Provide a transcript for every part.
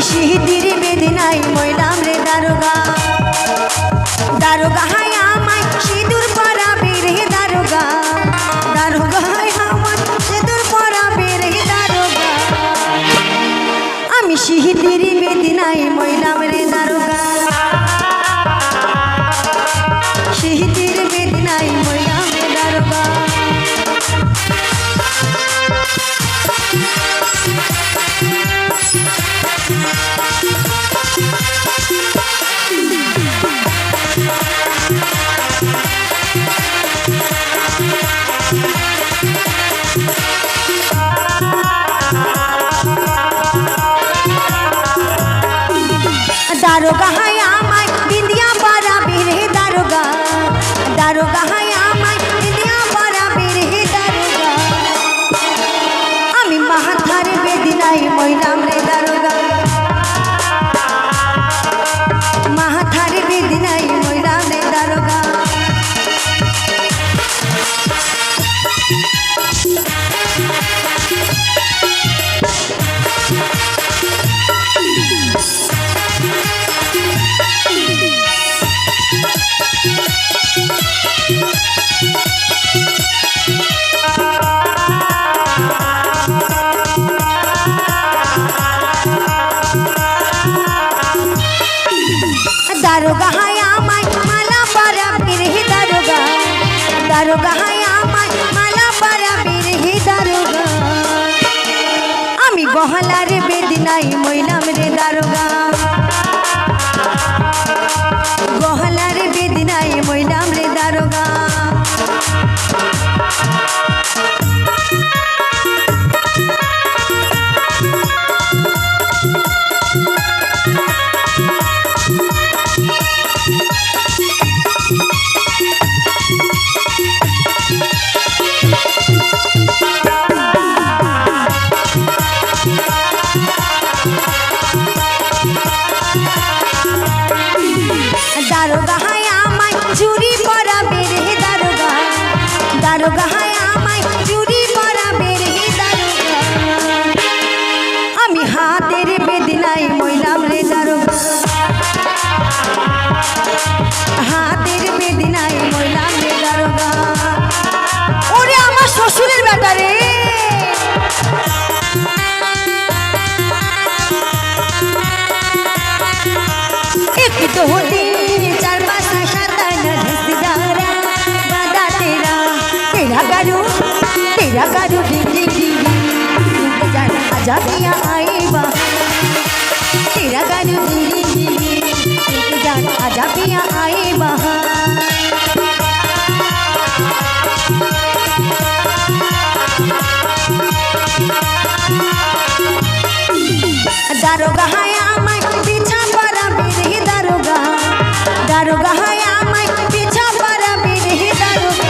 সিঁদুর বেদনায় মইলাম রে দারোগা, দারোগা হায় আমায় সিঁদুর পরাবে রে দারোগা, দারোগা হায় আমায় সিঁদুর পরাবে রে দারোগা। আমি সিঁদুর বেদনায় মইলাম রে দারোগা, সিঁদুর বেদনায় মইলাম রে দারোগা। दारोगा हाय आमाय बिंदिया पराबे रे दारोगा, दारोगा हाय आमाय बिंदिया पराबे रे दारोगा। आमी माथार बेदनाय मइलाम रे दारोगा, माथार बेदनाय मइलाम रे दारोगा। दारोगा हाय आमाय माला पराबे रे दारोगा, दारोगा हाय आमाय माला पराबे रे दारोगा। आमी गहलार बेदनाय मइलाम रे दारोगा, गहलार बेदनाय मइलाम रे दारोगा। दारोगा हाय आमाय चुरी पराबे रे दारोगा, दारोगा हाय आमाय चुरी पराबे रे दारोगा। आमी हातेर बेदनाय मइलाम रे दारोगा, हातेर बेदनाय मइलाम रे दारोगा। ओरे आमार शशुरेर बेटा रे, एक तो दिन चार पाँच सात आठ दस ग्यारह बादा तेरा गारू डिंग डिंग डिंग जाना आजा पिया आए बा, तेरा गारू डिंग डिंग डिंग जाना आजा पिया आए बा। दारोगा हाय आमाय पीछा पराबे रे दारोगा, दारोगा हाय आमाय पीछा पराबे रे दारोगा।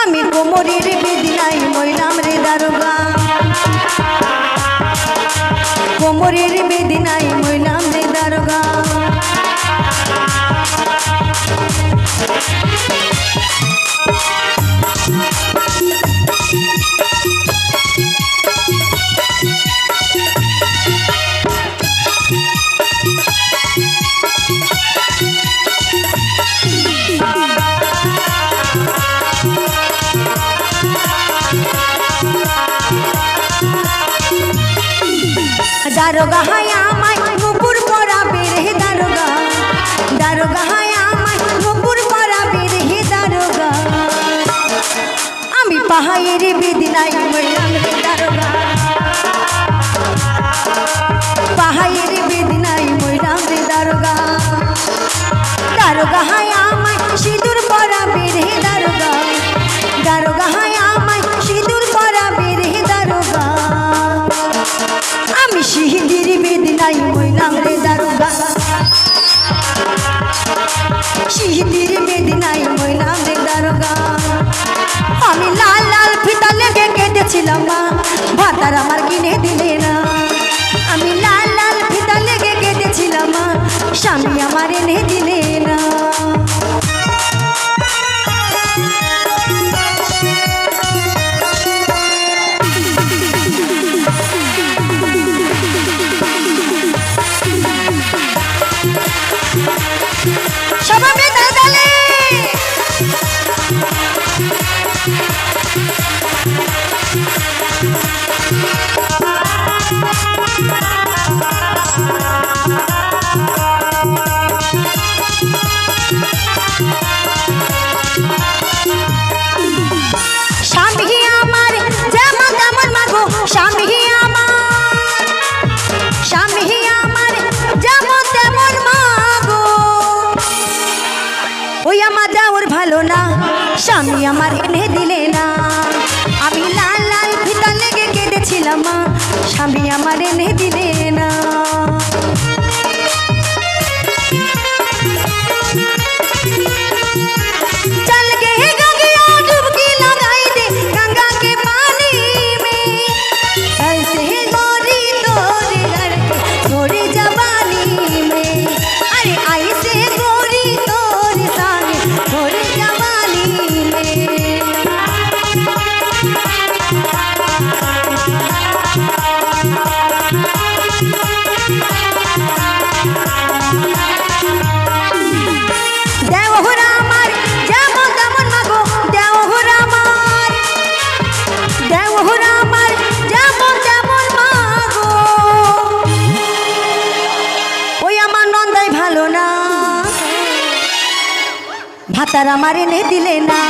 आमी कोमरेर बेदनाय मइलाम रे दारोगा, कोमरेर बेदनाय मइलाम रे दारोगा। दारोगा हाय आमाय नुपुर पराबे रे दारोगा, दारोगा हाय आमाय नुपुर पराबे रे दारोगा। आमी पाहायेर बेदनाय मइलाम रे दारोगा, पाहायेर बेदनाय मइलाम रे दारोगा। दारोगा हाय आमाय सिঁদুর पराबे रे दारोगा, दारोगा हाय आमाय सिঁদুর पराबे रे दारोगा। आमी সিঁদুর বেদনায় মইলাম রে দারোগা, সিঁদুর বেদনায় মইলাম রে দারোগা। আমি লাল লাল ফিতা লেগে কেঁদেছিলাম মা, ভাতার আমার কিনে দিলে না। আমি লাল লাল ফিতা লেগে কেঁদেছিলাম মা, স্বামী আমার এনে দিলে না। ভালো না, স্বামী আমার এনে দিলে না। আমি লাল লাল ফিতা লেগে কেঁদেছিলাম মা, স্বামী আমার এনে দিলে না। चल के गंगा डुबकी लगाई दे गंगा के पानी में, ऐसे गोरी तोरे लड़के थोड़ी जवानी में। अरे ऐसे गोरी तोरे सागे थोड़ी जवानी में। देवहुरा मार जेमन तेमन मागो, देवहुरा मार, देवहुरा मार जेमन तेमन मागो। ওই আমার নন্দাই ভালো না, ভাতার আমার এনে দিলে না।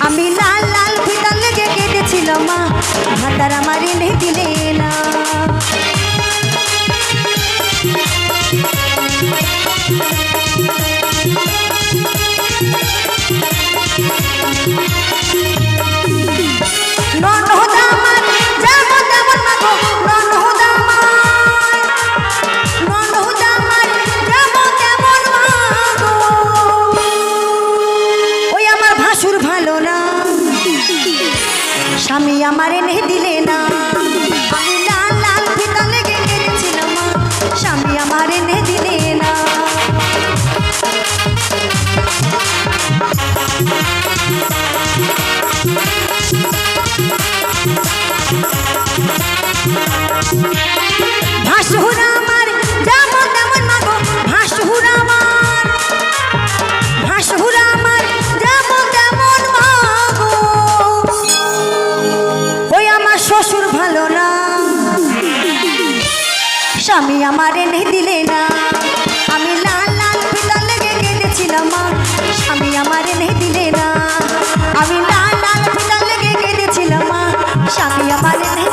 আমি লাল লাল ফিতা লেগে কেঁদেছিলাম মা, ভাতার আমার এনে দিলে না। ননদ আমার যেমন তেমন মাগো, ননদ আমার, ননদ আমার যেমন তেমন মাগো। ওই আমার ভাসুর ভালো না, স্বামী আমার এনে দিলে না। আমি লাল লাল ফিতা লেগে কেঁদেছিলাম মা, স্বামী আমার এনে দিলে না। ভাসুর আমার যেমন তেমন মাগো, ভাসুর আমার, ভাসুর আমার যেমন তেমন মাগো। ওই আমার শ্বশুর ভালো না, স্বামী আমার এনে দিলে না। আমি লাল লাল ফিতা লেগে কেঁদেছিলাম মা, স্বামী আমার এনে দিলে না। আমি লাল লাল ফিতা লেগে কেঁদেছিলাম মা, স্বামী আমার এনে